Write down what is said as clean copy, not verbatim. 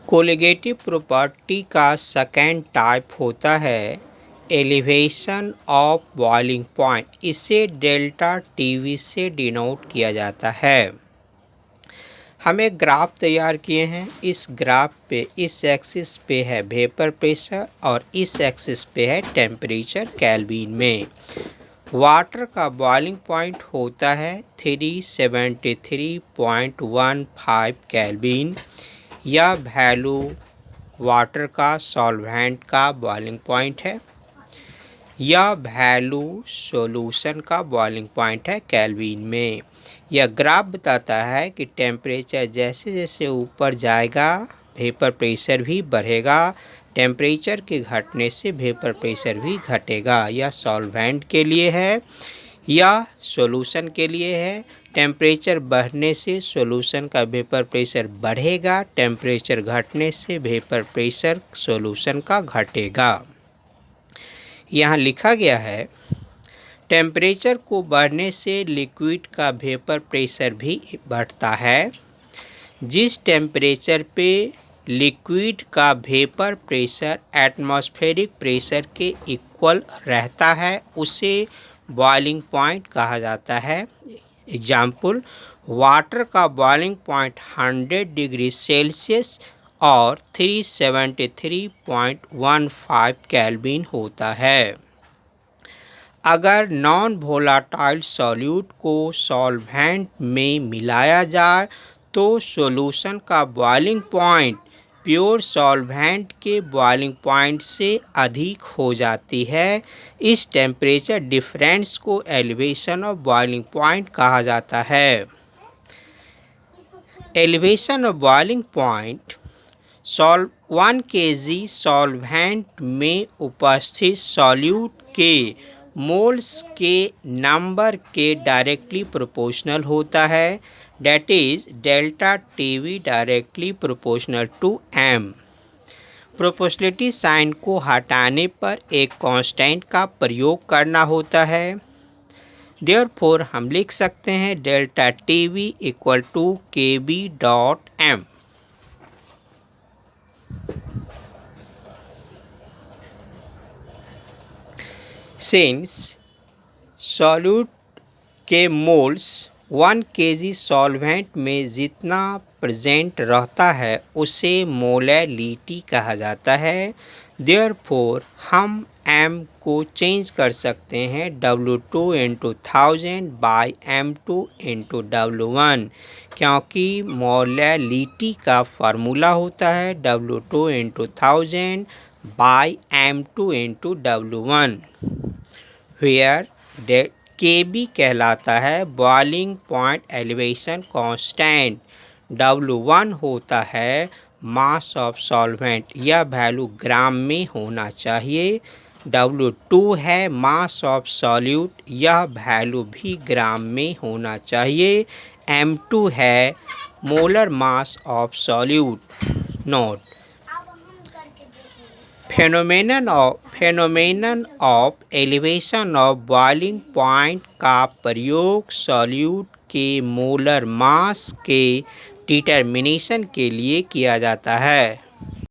Colligative property का second type होता है एलिवेशन ऑफ बॉइलिंग पॉइंट। इसे डेल्टा टीवी से डिनोट किया जाता है। हम एक ग्राफ तैयार किए हैं। इस ग्राफ पे इस एक्सिस पे है वेपर प्रेशर और इस एक्सिस पे है टेम्परेचर केल्विन में। वाटर का बॉइलिंग पॉइंट होता है 373.15 केल्विन। यह वैल्यू वाटर का सॉल्वेंट का बॉइलिंग पॉइंट है। यह वैल्यू सॉल्यूशन का बॉइलिंग पॉइंट है केल्विन में। यह ग्राफ बताता है कि टेम्परेचर जैसे जैसे ऊपर जाएगा वेपर प्रेशर भी बढ़ेगा। टेम्परेचर के घटने से वेपर प्रेशर भी घटेगा। यह सॉल्वेंट के लिए है या सॉल्यूशन के लिए है। टेम्परेचर बढ़ने से सॉल्यूशन का वेपर प्रेशर बढ़ेगा। टेम्परेचर घटने से वेपर प्रेशर सॉल्यूशन का घटेगा। यहाँ लिखा गया है टेम्परेचर को बढ़ने से लिक्विड का वेपर प्रेशर भी बढ़ता है। जिस टेम्परेचर पे लिक्विड का वेपर प्रेशर एटमॉस्फेरिक प्रेशर के इक्वल रहता है उसे बॉइलिंग पॉइंट कहा जाता है। एग्जाम्पल, वाटर का बॉइलिंग पॉइंट 100 डिग्री सेल्सियस और 373.15 केल्विन होता है। अगर नॉन वोलाटाइल सॉल्यूट को सॉल्वेंट में मिलाया जाए तो सॉल्यूशन का बॉइलिंग पॉइंट प्योर सॉल्वेंट के बॉइलिंग पॉइंट से अधिक हो जाती है। इस टेम्परेचर डिफरेंस को एलिवेशन ऑफ बॉइलिंग पॉइंट कहा जाता है। Elevation of boiling point 1 kg solvent में उपस्थित सॉल्यूट के मोल्स के नंबर के डायरेक्टली प्रोपोर्शनल होता है। That is delta TV directly proportional to m। Proportionality sign को हटाने पर एक कांस्टेंट का प्रयोग करना होता है। देयरफॉर हम लिख सकते हैं delta TV equal to kb.m। Since solute के मोल्स 1 kg सॉल्वेंट में जितना प्रेजेंट रहता है उसे मोलैलिटी कहा जाता है। देयरफॉर हम m को चेंज कर सकते हैं W2 × 1000 बाई M2 × W1, क्योंकि मोलैलिटी का फार्मूला होता है W2 × 1000 by M2 × W1, where Kb कहलाता है boiling point elevation constant. W1 होता है मास ऑफ सॉल्वेंट। यह वैल्यू ग्राम में होना चाहिए। W2 है मास ऑफ सॉल्यूट। यह वैल्यू भी ग्राम में होना चाहिए। M2 है molar mass of solute. Note, phenomenon of elevation of boiling point का प्रयोग सॉल्यूट के मोलर मास के डिटर्मिनेशन के लिए किया जाता है।